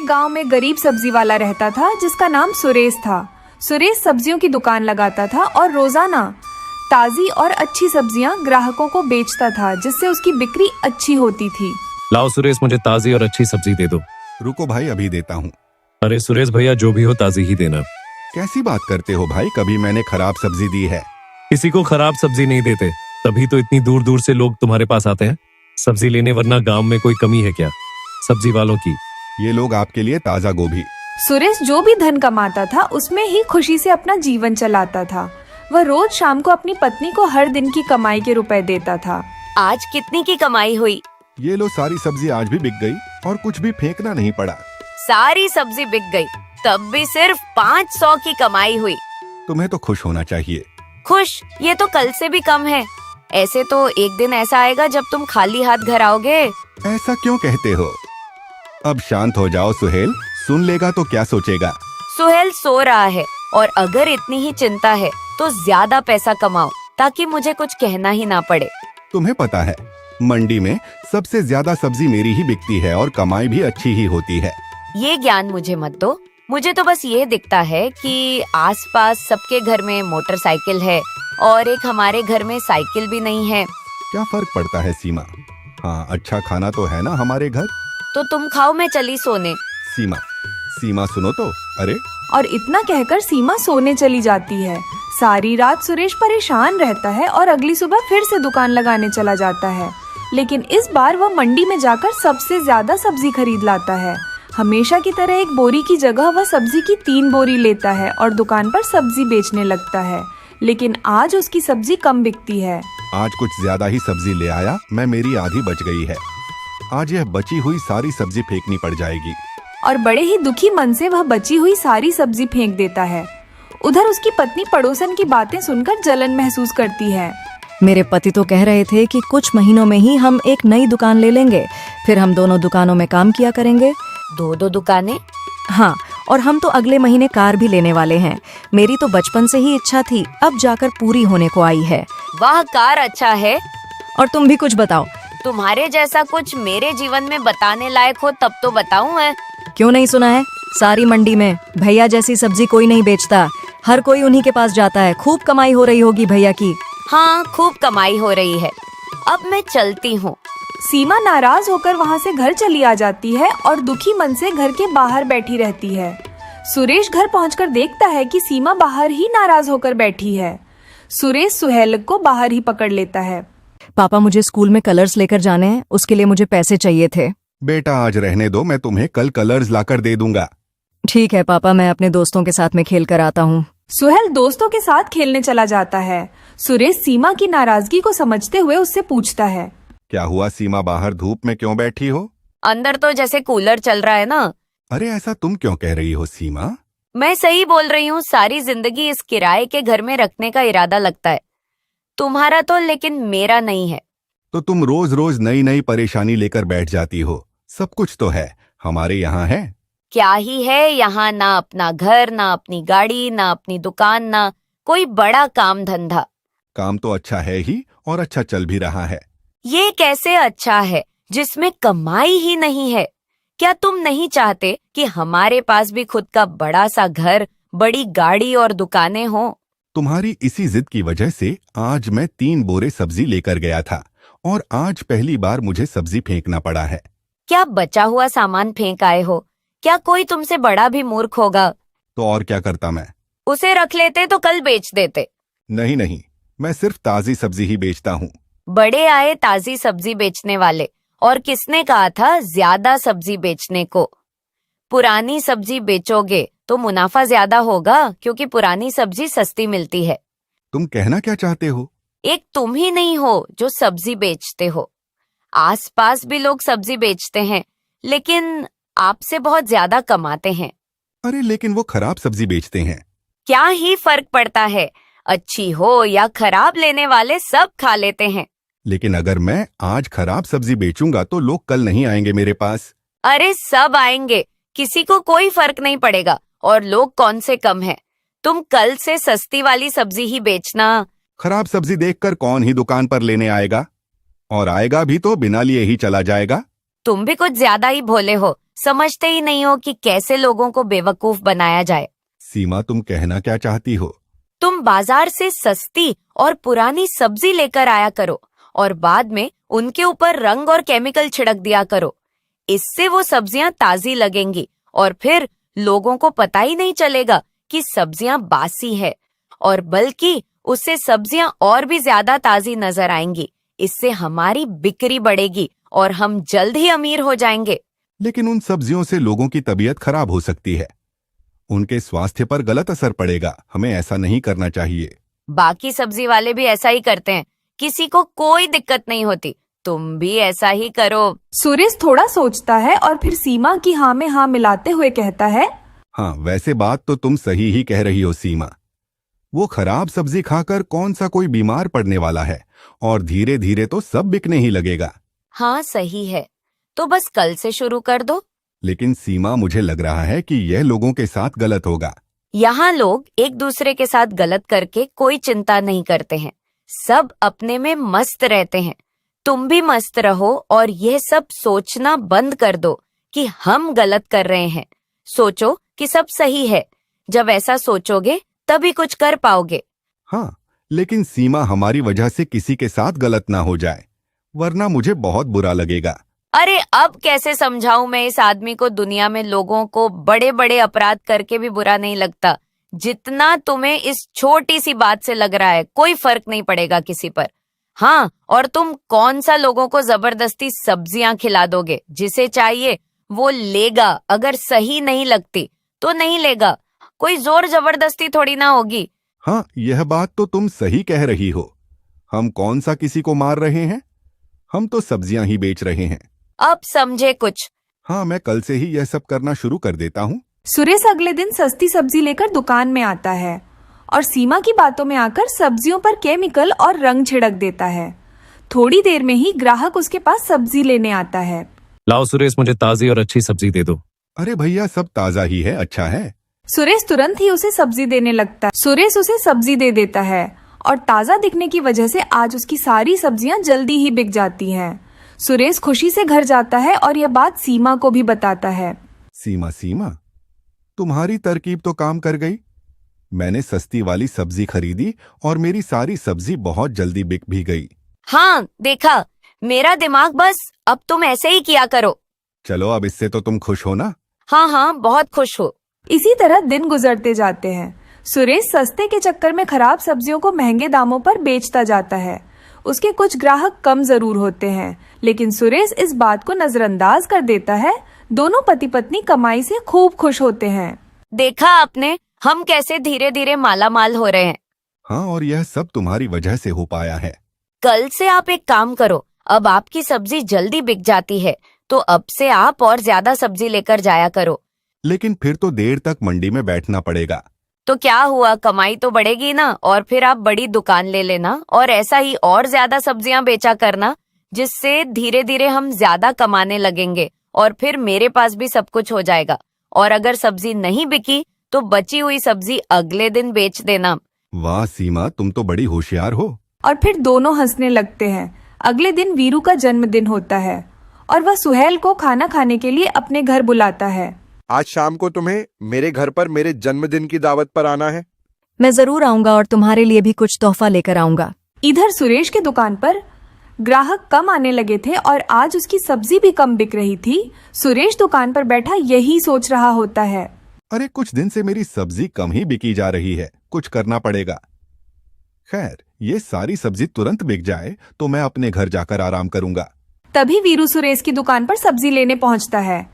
एक गांव में गरीब सब्जी वाला रहता था जिसका नाम सुरेश था। सुरेश सब्जियों की दुकान लगाता था और रोजाना ताजी और अच्छी सब्जियां ग्राहकों को बेचता था, जिससे उसकी बिक्री अच्छी होती थी। लाओ सुरेश, मुझे ताजी और अच्छी सब्जी दे दो। रुको भाई, अभी देता हूँ। अरे सुरेश भैया, जो भी हो ताजी ही देना। कैसी बात करते हो भाई, कभी मैंने खराब सब्जी दी है? किसी को खराब सब्जी नहीं देते, तभी तो इतनी दूर दूर से लोग तुम्हारे पास आते हैं सब्जी लेने, वरना गांव में कोई कमी है क्या सब्जी वालों की? ये लोग आपके लिए ताजा गोभी। सुरेश जो भी धन कमाता था उसमें ही खुशी से अपना जीवन चलाता था। वह रोज शाम को अपनी पत्नी को हर दिन की कमाई के रुपए देता था। आज कितनी की कमाई हुई? ये लो, सारी सब्जी आज भी बिक गई और कुछ भी फेंकना नहीं पड़ा। सारी सब्जी बिक गई, तब भी सिर्फ 500 की कमाई हुई। तुम्हें तो खुश होना चाहिए। खुश? ये तो कल से भी कम है। ऐसे तो एक दिन ऐसा आएगा जब तुम खाली हाथ घर आओगे। ऐसा क्यों कहते हो? अब शांत हो जाओ सुहेल, सुन लेगा तो क्या सोचेगा? सुहेल सो रहा है, और अगर इतनी ही चिंता है तो ज्यादा पैसा कमाओ ताकि मुझे कुछ कहना ही ना पड़े। तुम्हें पता है, मंडी में सबसे ज्यादा सब्जी मेरी ही बिकती है और कमाई भी अच्छी ही होती है। ये ज्ञान मुझे मत दो। मुझे तो बस ये दिखता है कि आसपास सबके घर में मोटरसाइकिल है और एक हमारे घर में साइकिल भी नहीं है। क्या फर्क पड़ता है सीमा? हाँ, अच्छा खाना तो है ना हमारे घर। तो तुम खाओ, मैं चली सोने। सीमा, सीमा सुनो तो। अरे, और इतना कहकर सीमा सोने चली जाती है। सारी रात सुरेश परेशान रहता है और अगली सुबह फिर से दुकान लगाने चला जाता है, लेकिन इस बार वह मंडी में जाकर सबसे ज्यादा सब्जी खरीद लाता है। हमेशा की तरह एक बोरी की जगह वह सब्जी की 3 बोरी लेता है और दुकान पर सब्जी बेचने लगता है, लेकिन आज उसकी सब्जी कम बिकती है। आज कुछ ज्यादा ही सब्जी ले आया मैं, मेरी आधी बच गई है। आज यह बची हुई सारी सब्जी फेंकनी पड़ जाएगी। और बड़े ही दुखी मन से वह बची हुई सारी सब्जी फेंक देता है। उधर उसकी पत्नी पड़ोसन की बातें सुनकर जलन महसूस करती है। मेरे पति तो कह रहे थे कि कुछ महीनों में ही हम एक नई दुकान ले लेंगे, फिर हम दोनों दुकानों में काम किया करेंगे। 2 दुकानें? हाँ, और हम तो अगले महीने कार भी लेने वाले हैं। मेरी तो बचपन से ही इच्छा थी, अब जाकर पूरी होने को आई है। वाह, कार अच्छा है। और तुम भी कुछ बताओ। तुम्हारे जैसा कुछ मेरे जीवन में बताने लायक हो तब तो बताऊं मैं। क्यों नहीं सुना है? सारी मंडी में भैया जैसी सब्जी कोई नहीं बेचता, हर कोई उन्हीं के पास जाता है। खूब कमाई हो रही होगी भैया की। हाँ, खूब कमाई हो रही है। अब मैं चलती हूँ। सीमा नाराज होकर वहाँ से घर चली आ जाती है और दुखी मन से घर के बाहर बैठी रहती है। सुरेश घर पहुंचकर देखता है कि सीमा बाहर ही नाराज होकर बैठी है। सुरेश सुहेल को बाहर ही पकड़ लेता है। पापा, मुझे स्कूल में कलर्स लेकर जाने हैं, उसके लिए मुझे पैसे चाहिए थे। बेटा, आज रहने दो, मैं तुम्हें कल कलर्स लाकर दे दूंगा। ठीक है पापा, मैं अपने दोस्तों के साथ में खेल कर आता हूँ। सुहेल दोस्तों के साथ खेलने चला जाता है। सुरेश सीमा की नाराजगी को समझते हुए उससे पूछता है, क्या हुआ सीमा, बाहर धूप में क्यों बैठी हो? अंदर तो जैसे कूलर चल रहा है ना। अरे, ऐसा तुम क्यों कह रही हो सीमा? मैं सही बोल रही हूँ। सारी जिंदगी इस किराए के घर में रखने का इरादा लगता है तुम्हारा तो, लेकिन मेरा नहीं है। तो तुम रोज रोज नई नई परेशानी लेकर बैठ जाती हो। सब कुछ तो है, हमारे यहाँ है। क्या ही है यहाँ? ना अपना घर, ना अपनी गाड़ी, ना अपनी दुकान, ना कोई बड़ा काम धंधा। काम तो अच्छा है ही, और अच्छा चल भी रहा है। ये कैसे अच्छा है जिसमें कमाई ही नहीं है? क्या तुम नहीं चाहते कि हमारे पास भी खुद का बड़ा सा घर, बड़ी गाड़ी और दुकानें हो? तुम्हारी इसी जिद की वजह से आज मैं 3 बोरे सब्जी लेकर गया था, और आज पहली बार मुझे सब्जी फेंकना पड़ा है। क्या बचा हुआ सामान फेंक आए हो? क्या कोई तुमसे बड़ा भी मूर्ख होगा? तो और क्या करता मैं? उसे रख लेते तो कल बेच देते। नहीं नहीं, मैं सिर्फ ताजी सब्जी ही बेचता हूँ। बड़े आए ताजी सब्जी बेचने वाले, और किसने कहा था ज्यादा सब्जी बेचने को? पुरानी सब्जी बेचोगे तो मुनाफा ज्यादा होगा, क्योंकि पुरानी सब्जी सस्ती मिलती है। तुम कहना क्या चाहते हो? एक तुम ही नहीं हो जो सब्जी बेचते हो, आसपास भी लोग सब्जी बेचते हैं, लेकिन आपसे बहुत ज्यादा कमाते हैं। अरे, लेकिन वो खराब सब्जी बेचते हैं। क्या ही फर्क पड़ता है? अच्छी हो या खराब, लेने वाले सब खा लेते हैं। लेकिन अगर मैं आज खराब सब्जी बेचूंगा तो लोग कल नहीं आएंगे मेरे पास। अरे, सब आएंगे, किसी को कोई फर्क नहीं पड़ेगा। और लोग कौन से कम हैं? तुम कल से सस्ती वाली सब्जी ही बेचना। खराब सब्जी देखकर कौन ही दुकान पर लेने आएगा, और आएगा भी तो बिना लिए ही चला जाएगा। तुम भी कुछ ज्यादा ही भोले हो, समझते ही नहीं हो कि कैसे लोगों को बेवकूफ बनाया जाए। सीमा, तुम कहना क्या चाहती हो? तुम बाजार से सस्ती और पुरानी सब्जी लेकर आया करो और बाद में उनके ऊपर रंग और केमिकल छिड़क दिया करो। इससे वो सब्जियां ताजी लगेंगी और फिर लोगों को पता ही नहीं चलेगा कि सब्जियां बासी है, और बल्कि उससे सब्जियां और भी ज्यादा ताजी नजर आएंगी। इससे हमारी बिक्री बढ़ेगी और हम जल्द ही अमीर हो जाएंगे। लेकिन उन सब्जियों से लोगों की तबीयत खराब हो सकती है, उनके स्वास्थ्य पर गलत असर पड़ेगा। हमें ऐसा नहीं करना चाहिए। बाकी सब्जी वाले भी ऐसा ही करते हैं, किसी को कोई दिक्कत नहीं होती। तुम भी ऐसा ही करो। सुरेश थोड़ा सोचता है और फिर सीमा की हाँ में हाँ मिलाते हुए कहता है, हाँ, वैसे बात तो तुम सही ही कह रही हो सीमा। वो खराब सब्जी खाकर कौन सा कोई बीमार पड़ने वाला है, और धीरे धीरे तो सब बिकने ही लगेगा। हाँ सही है, तो बस कल से शुरू कर दो। लेकिन सीमा, मुझे लग रहा है कि यह लोगों के साथ गलत होगा। यहाँ लोग एक दूसरे के साथ गलत करके कोई चिंता नहीं करते हैं, सब अपने में मस्त रहते हैं। तुम भी मस्त रहो और यह सब सोचना बंद कर दो कि हम गलत कर रहे हैं। सोचो कि सब सही है। जब ऐसा सोचोगे तभी कुछ कर पाओगे। हाँ, लेकिन सीमा, हमारी वजह से किसी के साथ गलत ना हो जाए, वरना मुझे बहुत बुरा लगेगा। अरे अब कैसे समझाऊं मैं इस आदमी को? दुनिया में लोगों को बड़े बड़े अपराध करके भी बुरा नहीं लगता जितना तुम्हें इस छोटी सी बात से लग रहा है। कोई फर्क नहीं पड़ेगा किसी पर। हाँ, और तुम कौन सा लोगों को जबरदस्ती सब्जियां खिला दोगे? जिसे चाहिए वो लेगा, अगर सही नहीं लगती तो नहीं लेगा। कोई जोर जबरदस्ती थोड़ी ना होगी। हाँ, यह बात तो तुम सही कह रही हो। हम कौन सा किसी को मार रहे हैं? हम तो सब्जियां ही बेच रहे हैं। अब समझे कुछ? हाँ, मैं कल से ही यह सब करना शुरू कर देता हूँ। सुरेश अगले दिन सस्ती सब्जी लेकर दुकान में आता है और सीमा की बातों में आकर सब्जियों पर केमिकल और रंग छिड़क देता है। थोड़ी देर में ही ग्राहक उसके पास सब्जी लेने आता है। लाओ सुरेश, मुझे ताजी और अच्छी सब्जी दे दो। अरे भैया, सब ताजा ही है, अच्छा है। सुरेश तुरंत ही उसे सब्जी देने लगता है। सुरेश उसे सब्जी दे देता है और ताजा दिखने की वजह से आज उसकी सारी सब्जियां जल्दी ही बिक जाती हैं। सुरेश खुशी से घर जाता है और यह बात सीमा को भी बताता है। सीमा, सीमा, तुम्हारी तरकीब तो काम कर गई। मैंने सस्ती वाली सब्जी खरीदी और मेरी सारी सब्जी बहुत जल्दी बिक भी गई। हाँ देखा, मेरा दिमाग। बस अब तुम ऐसे ही किया करो। चलो, अब इससे तो तुम खुश हो ना? हाँ हाँ, बहुत खुश हो। इसी तरह दिन गुजरते जाते हैं। सुरेश सस्ते के चक्कर में खराब सब्जियों को महंगे दामों पर बेचता जाता है। उसके कुछ ग्राहक कम जरूर होते हैं, लेकिन सुरेश इस बात को नजरअंदाज कर देता है। दोनों पति पत्नी कमाई से खूब खुश होते हैं। देखा आपने, हम कैसे धीरे धीरे माला माल हो रहे हैं। हाँ, और यह सब तुम्हारी वजह से हो पाया है। कल से आप एक काम करो, अब आपकी सब्जी जल्दी बिक जाती है तो अब से आप और ज्यादा सब्जी लेकर जाया करो। लेकिन फिर तो देर तक मंडी में बैठना पड़ेगा। तो क्या हुआ, कमाई तो बढ़ेगी ना। और फिर आप बड़ी दुकान ले लेना और ऐसा ही और ज्यादा सब्जियां बेचा करना, जिससे धीरे धीरे हम ज्यादा कमाने लगेंगे और फिर मेरे पास भी सब कुछ हो जाएगा। और अगर सब्जी नहीं बिकी तो बची हुई सब्जी अगले दिन बेच देना। वाह सीमा, तुम तो बड़ी होशियार हो। और फिर दोनों हंसने लगते हैं। अगले दिन वीरू का जन्मदिन होता है और वह सुहेल को खाना खाने के लिए अपने घर बुलाता है। आज शाम को तुम्हें मेरे घर पर मेरे जन्मदिन की दावत पर आना है। मैं जरूर आऊंगा और तुम्हारे लिए भी कुछ तोहफा लेकर आऊंगा। इधर सुरेश की दुकान पर ग्राहक कम आने लगे थे और आज उसकी सब्जी भी कम बिक रही थी। सुरेश दुकान पर बैठा यही सोच रहा होता है। अरे, कुछ दिन से मेरी सब्जी कम ही बिकी जा रही है, कुछ करना पड़ेगा। खैर, ये सारी सब्जी तुरंत बिक जाए तो मैं अपने घर जाकर आराम करूंगा। तभी वीरू सुरेश की दुकान पर सब्जी लेने पहुंचता है।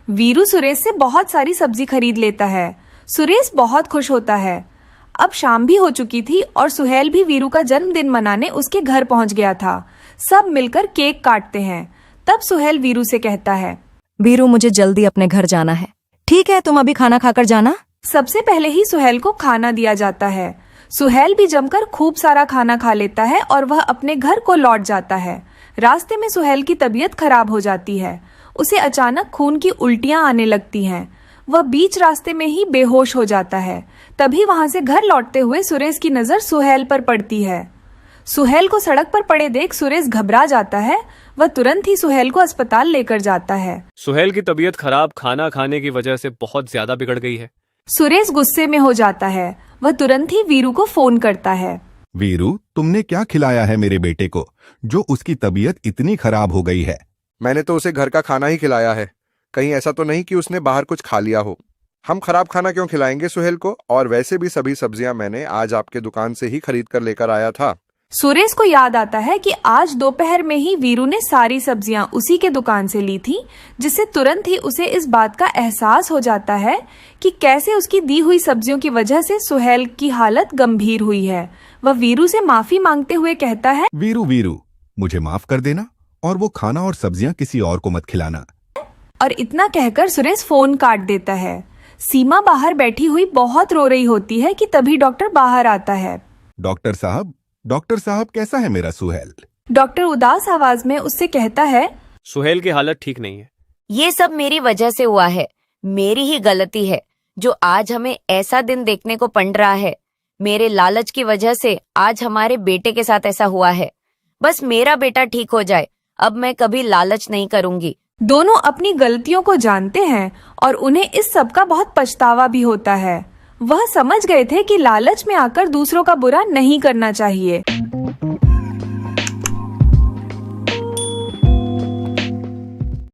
वीरू सुरेश से बहुत सारी सब्जी खरीद लेता है। सुरेश बहुत खुश होता है। अब शाम भी हो चुकी थी और सुहेल भी वीरू का जन्मदिन मनाने उसके घर पहुंच गया था। सब मिलकर केक काटते हैं। तब सुहेल वीरू से कहता है, वीरू, मुझे जल्दी अपने घर जाना है। ठीक है, तुम अभी खाना खाकर जाना। सबसे पहले ही सुहेल को खाना दिया जाता है। सुहेल भी जमकर खूब सारा खाना खा लेता है और वह अपने घर को लौट जाता है। रास्ते में सुहेल की तबीयत खराब हो जाती है। उसे अचानक खून की उल्टियां आने लगती हैं। वह बीच रास्ते में ही बेहोश हो जाता है। तभी वहां से घर लौटते हुए सुरेश की नजर सुहेल पर पड़ती है। सुहेल को सड़क पर पड़े देख सुरेश घबरा जाता है। वह तुरंत ही सुहेल को अस्पताल लेकर जाता है। सुहेल की तबीयत खराब खाना खाने की वजह से बहुत ज्यादा बिगड़ गई है। सुरेश गुस्से में हो जाता है। वह तुरंत ही वीरू को फोन करता है। वीरू, तुमने क्या खिलाया है मेरे बेटे को जो उसकी तबीयत इतनी खराब हो गई है? मैंने तो उसे घर का खाना ही खिलाया है। कहीं ऐसा तो नहीं कि उसने बाहर कुछ खा लिया हो। हम खराब खाना क्यों खिलाएंगे सुहेल को? और वैसे भी सभी सब्जियां मैंने आज आपके दुकान से ही खरीद कर लेकर आया था। सुरेश को याद आता है कि आज दोपहर में ही वीरू ने सारी सब्जियां उसी के दुकान से ली थी, जिससे तुरंत ही उसे इस बात का एहसास हो जाता है कि कैसे उसकी दी हुई सब्जियों की वजह से सुहेल की हालत गंभीर हुई है। वह वीरू से माफी मांगते हुए कहता है, वीरू, मुझे माफ कर देना और वो खाना और सब्जियां किसी और को मत खिलाना। और इतना कहकर सुरेश फोन काट देता है। सीमा बाहर बैठी हुई बहुत रो रही होती है कि तभी डॉक्टर बाहर आता है। डॉक्टर साहब कैसा है मेरा सुहेल? डॉक्टर उदास आवाज में उससे कहता है, सुहेल की हालत ठीक नहीं है। ये सब मेरी वजह से हुआ है। मेरी ही गलती है जो आज हमें ऐसा दिन देखने को पड़ रहा है। मेरे लालच की वजह से आज हमारे बेटे के साथ ऐसा हुआ है। बस मेरा बेटा ठीक हो जाए, अब मैं कभी लालच नहीं करूंगी। दोनों अपनी गलतियों को जानते हैं और उन्हें इस सब का बहुत पछतावा भी होता है। वह समझ गए थे कि लालच में आकर दूसरों का बुरा नहीं करना चाहिए।